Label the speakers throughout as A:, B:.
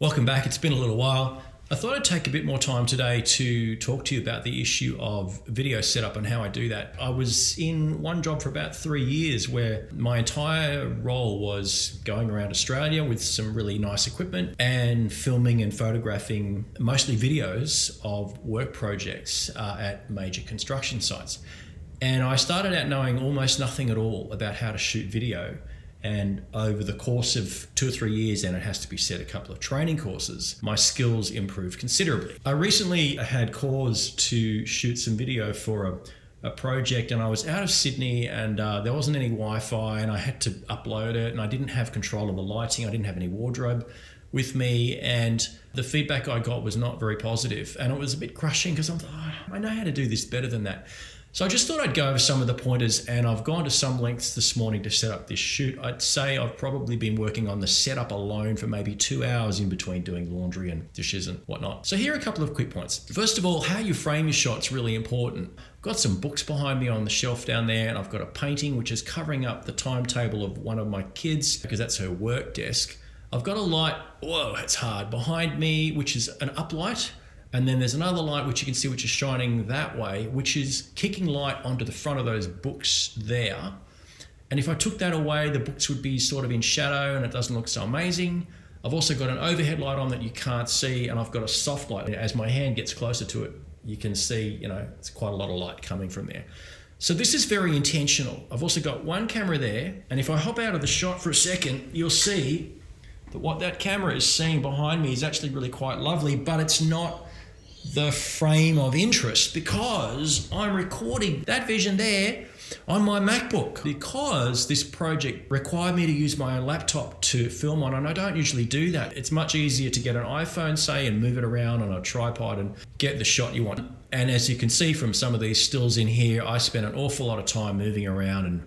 A: Welcome back. It's been a little while. I thought I'd take a bit more time today to talk to you about the issue of video setup and how I do that. I was in one job for about 3 years where my entire role was going around Australia with some really nice equipment and filming and photographing mostly videos of work projects at major construction sites. And I started out knowing almost nothing at all about how to shoot video. And over the course of 2 or 3 years, and it has to be said, a couple of training courses, my skills improved considerably. I recently had cause to shoot some video for a project, and I was out of Sydney and there wasn't any Wi-Fi and I had to upload it and I didn't have control of the lighting. I didn't have any wardrobe with me, and the feedback I got was not very positive. And it was a bit crushing because I'm like, I know how to do this better than that. So I just thought I'd go over some of the pointers, and I've gone to some lengths this morning to set up this shoot. I'd say I've probably been working on the setup alone for maybe 2 hours in between doing laundry and dishes and whatnot. So here are a couple of quick points. First of all, how you frame your shot's really important. I've got some books behind me on the shelf down there, and I've got a painting which is covering up the timetable of one of my kids because that's her work desk. I've got a light, whoa, it's hard, behind me, which is an uplight. And then there's another light which you can see which is shining that way, which is kicking light onto the front of those books there. And if I took that away, the books would be sort of in shadow and it doesn't look so amazing. I've also got an overhead light on that you can't see, and I've got a soft light. As my hand gets closer to it, you can see, it's quite a lot of light coming from there. So this is very intentional. I've also got one camera there, and if I hop out of the shot for a second, you'll see that what that camera is seeing behind me is actually really quite lovely, but it's not the frame of interest because I'm recording that vision there on my MacBook because this project required me to use my own laptop to film on, and I don't usually do that. It's much easier to get an iPhone, say, and move it around on a tripod and get the shot you want. And as you can see from some of these stills in here, I spent an awful lot of time moving around and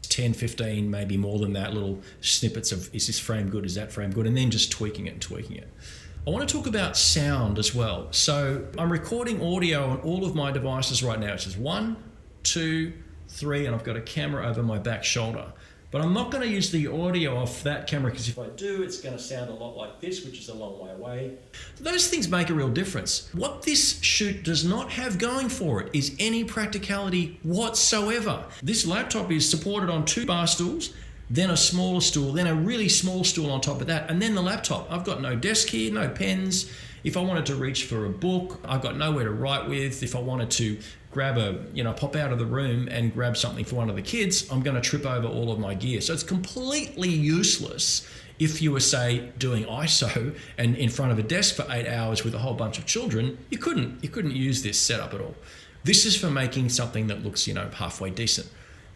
A: 10, 15, maybe more than that, little snippets of, is this frame good, is that frame good, and then just tweaking it and tweaking it. I want to talk about sound as well. So I'm recording audio on all of my devices right now. It's just 1, 2, 3, and I've got a camera over my back shoulder. But I'm not going to use the audio off that camera because if I do, it's going to sound a lot like this, which is a long way away. Those things make a real difference. What this shoot does not have going for it is any practicality whatsoever. This laptop is supported on 2 bar stools, then a smaller stool, then a really small stool on top of that, and then the laptop. I've got no desk here, no pens. If I wanted to reach for a book, I've got nowhere to write with. If I wanted to grab pop out of the room and grab something for one of the kids, I'm going to trip over all of my gear. So it's completely useless if you were, say, doing ISO and in front of a desk for 8 hours with a whole bunch of children. You couldn't use this setup at all. This is for making something that looks, halfway decent.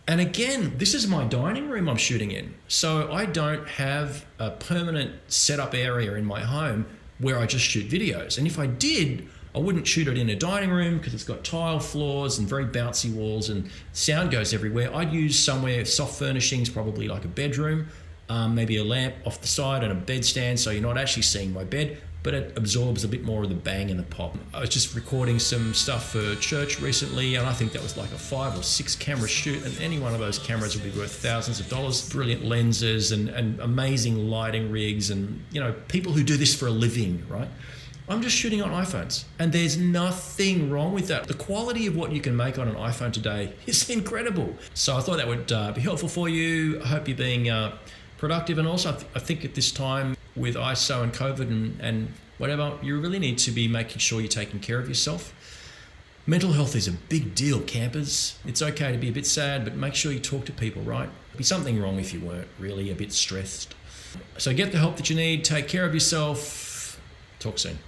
A: And again, this is my dining room I'm shooting in. So I don't have a permanent setup area in my home where I just shoot videos. And if I did, I wouldn't shoot it in a dining room because it's got tile floors and very bouncy walls and sound goes everywhere. I'd use somewhere soft furnishings, probably like a bedroom, maybe a lamp off the side and a bed stand so you're not actually seeing my bed, but it absorbs a bit more of the bang and the pop. I was just recording some stuff for church recently, and I think that was like a 5 or 6 camera shoot, and any one of those cameras would be worth thousands of dollars. Brilliant lenses and amazing lighting rigs and, people who do this for a living, right? I'm just shooting on iPhones, and there's nothing wrong with that. The quality of what you can make on an iPhone today is incredible. So I thought that would be helpful for you. I hope you're being productive, and also I think at this time with ISO and COVID and whatever, you really need to be making sure you're taking care of yourself. Mental health is a big deal, campers. It's okay to be a bit sad, but make sure you talk to people, right? There'd be something wrong if you weren't really a bit stressed. So get the help that you need, take care of yourself. Talk soon.